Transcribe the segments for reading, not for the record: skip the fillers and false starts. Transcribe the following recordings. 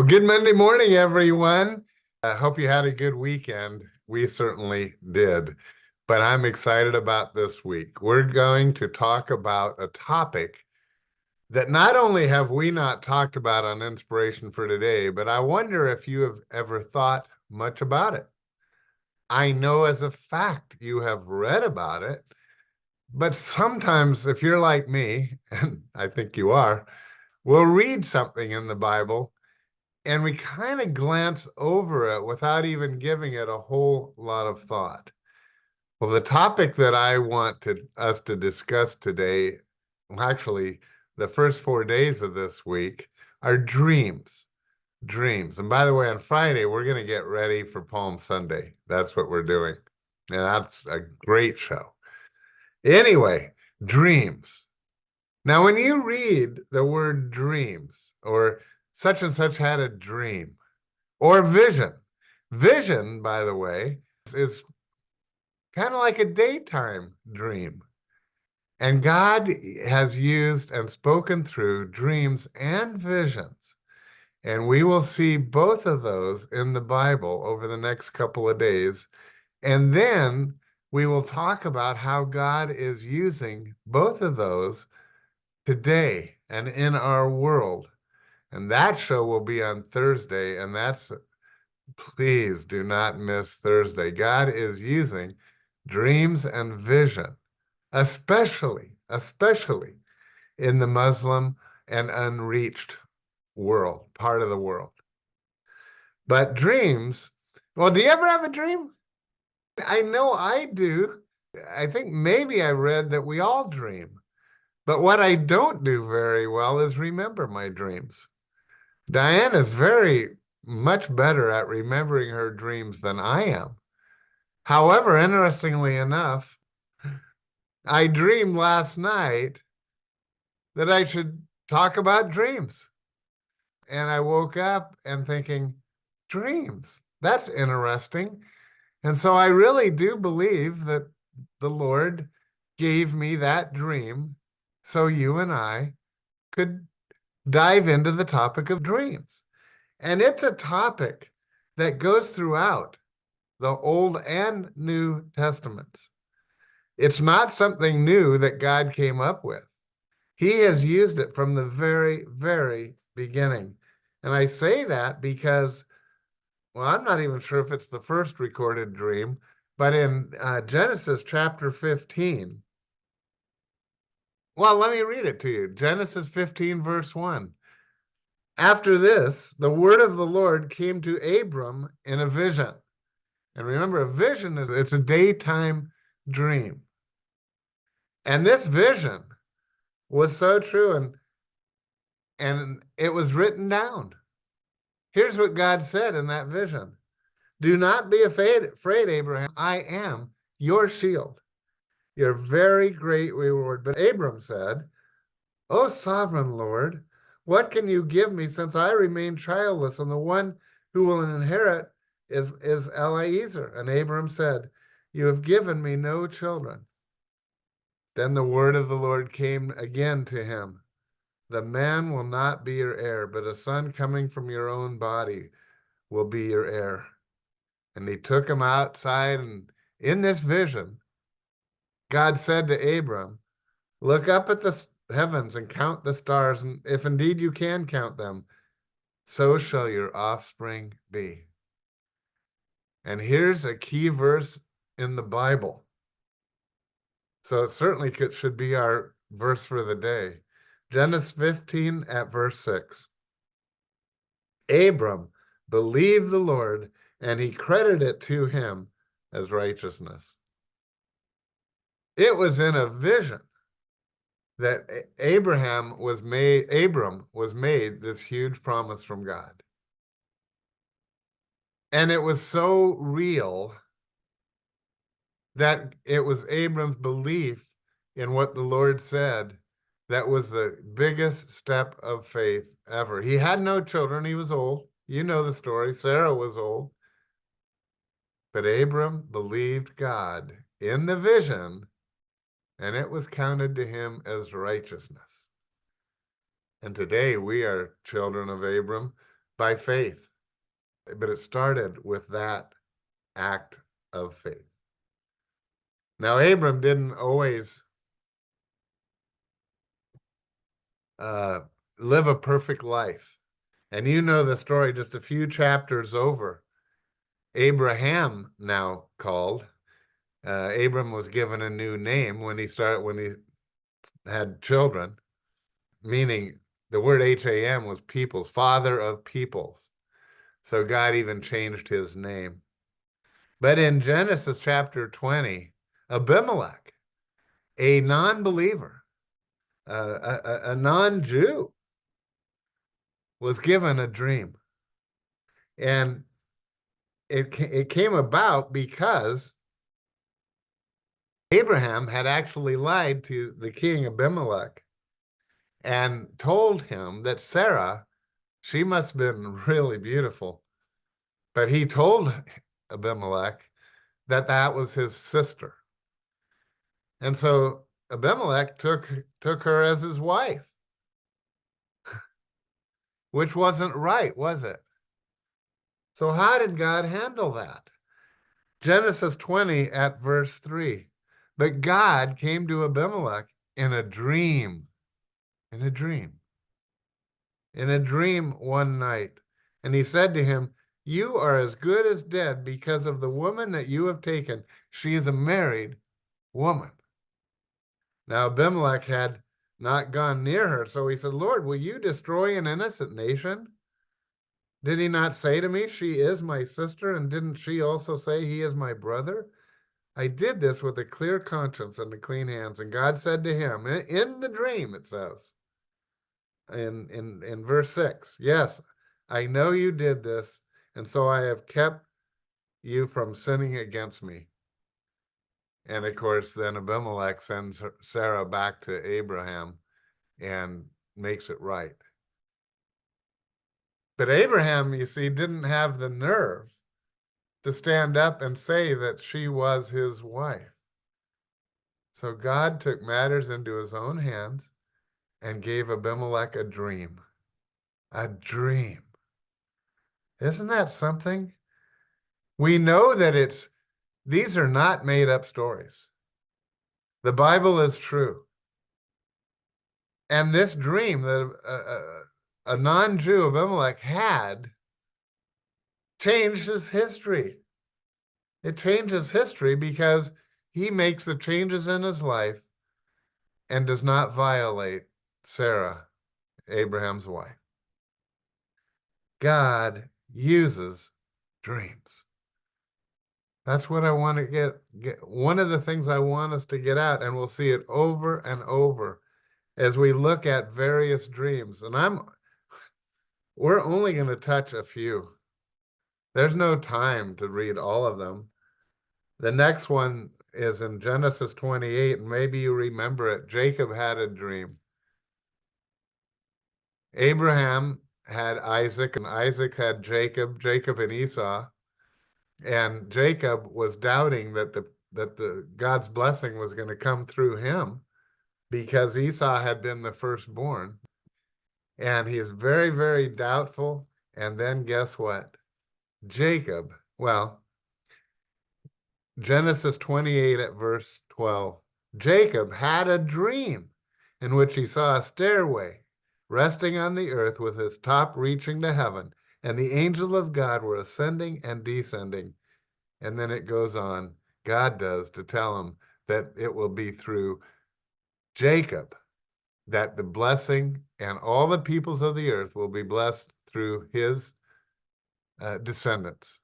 Good Monday morning, everyone. I hope you had a good weekend. We certainly did. But I'm excited about this week. We're going to talk about a topic that not only have we not talked about on Inspiration for Today, but I wonder if you have ever thought much about it. I know as a fact you have read about it, but sometimes if you're like me, and I think you are, we'll read something in the Bible and we kind of glance over it without even giving it a whole lot of thought. Well, the topic that I want us to discuss today, actually, the first 4 days of this week, are dreams. Dreams. And by the way, on Friday, we're going to get ready for Palm Sunday. That's what we're doing. And that's a great show. Anyway, dreams. Now, when you read the word dreams, or such and such had a dream, or vision. Vision, by the way, is kind of like a daytime dream. And God has used and spoken through dreams and visions. And we will see both of those in the Bible over the next couple of days. And then we will talk about how God is using both of those today and in our world. And that show will be on Thursday, and please do not miss Thursday. God is using dreams and vision, especially in the Muslim and unreached world, part of the world. But dreams, well, do you ever have a dream? I know I do. I think maybe I read that we all dream. But what I don't do very well is remember my dreams. Diane is very much better at remembering her dreams than I am. However, interestingly enough, I dreamed last night that I should talk about dreams. And I woke up and thinking, dreams, that's interesting. And so I really do believe that the Lord gave me that dream so you and I could dive into the topic of dreams. And it's a topic that goes throughout the Old and New Testaments. It's not something new that God came up with. He has used it from the very, very beginning. And I say that because, well, I'm not even sure if it's the first recorded dream, but in Genesis chapter 15, well, let me read it to you. Genesis 15, verse 1. After this, the word of the Lord came to Abram in a vision. And remember, a vision it's a daytime dream. And this vision was so true, and it was written down. Here's what God said in that vision. Do not be afraid, Abraham. I am your shield, your very great reward. But Abram said, O sovereign Lord, what can you give me since I remain childless, and the one who will inherit is Eliezer? And Abram said, you have given me no children. Then the word of the Lord came again to him. The man will not be your heir, but a son coming from your own body will be your heir. And he took him outside, and in this vision, God said to Abram, look up at the heavens and count the stars, and if indeed you can count them, so shall your offspring be. And here's a key verse in the Bible. So it certainly should be our verse for the day. Genesis 15 at verse 6. Abram believed the Lord, and he credited it to him as righteousness. It was in a vision that Abram was made this huge promise from God. And it was so real that it was Abram's belief in what the Lord said that was the biggest step of faith ever. He had no children. He was old. You know the story. Sarah was old. But Abram believed God in the vision, and it was counted to him as righteousness. And today we are children of Abram. by faith. But it started with that act of faith. Now, Abram didn't always live a perfect life. And you know the story just a few chapters over. Abraham now called. Abram was given a new name when he had children, meaning the word Ham was peoples, father of peoples. So God even changed his name. But in Genesis chapter 20, Abimelech, a non-believer, a non-Jew, was given a dream. And it came about because Abraham had actually lied to the king Abimelech and told him that Sarah, she must have been really beautiful. But he told Abimelech that that was his sister. And so Abimelech took her as his wife, which wasn't right, was it? So how did God handle that? Genesis 20 at verse 3. But God came to Abimelech in a dream, in a dream, in a dream one night. And he said to him, you are as good as dead because of the woman that you have taken. She is a married woman. Now Abimelech had not gone near her, so he said, Lord, will you destroy an innocent nation? Did he not say to me, she is my sister, and didn't she also say he is my brother? I did this with a clear conscience and a clean hands. And God said to him, in the dream, it says, in verse 6, yes, I know you did this, and so I have kept you from sinning against me. And of course, then Abimelech sends Sarah back to Abraham and makes it right. But Abraham, you see, didn't have the nerve to stand up and say that she was his wife. So God took matters into his own hands and gave Abimelech a dream. A dream. Isn't that something? We know that these are not made up stories. The Bible is true. And this dream that a non-Jew Abimelech had changed his history. It changes history because he makes the changes in his life and does not violate Sarah, Abraham's wife. God uses dreams. That's what I want to get. One of the things I want us to get out, and we'll see it over and over as we look at various dreams. And we're only going to touch a few. There's no time to read all of them. The next one is in Genesis 28, and maybe you remember it. Jacob had a dream. Abraham had Isaac, and Isaac had Jacob and Esau. And Jacob was doubting that the God's blessing was going to come through him because Esau had been the firstborn. And he is very, very doubtful. And then guess what? Jacob, well, Genesis 28 at verse 12. Jacob had a dream in which he saw a stairway resting on the earth with its top reaching to heaven, and the angels of God were ascending and descending. And then it goes on, God does, to tell him that it will be through Jacob that the blessing and all the peoples of the earth will be blessed through his descendants.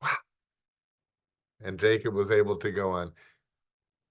Wow. And Jacob was able to go on.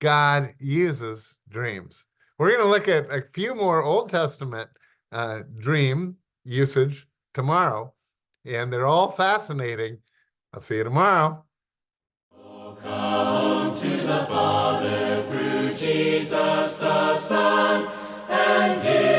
God uses dreams. We're going to look at a few more Old Testament dream usage tomorrow, and they're all fascinating. I'll see you tomorrow. Oh, come to the Father through Jesus the Son, and give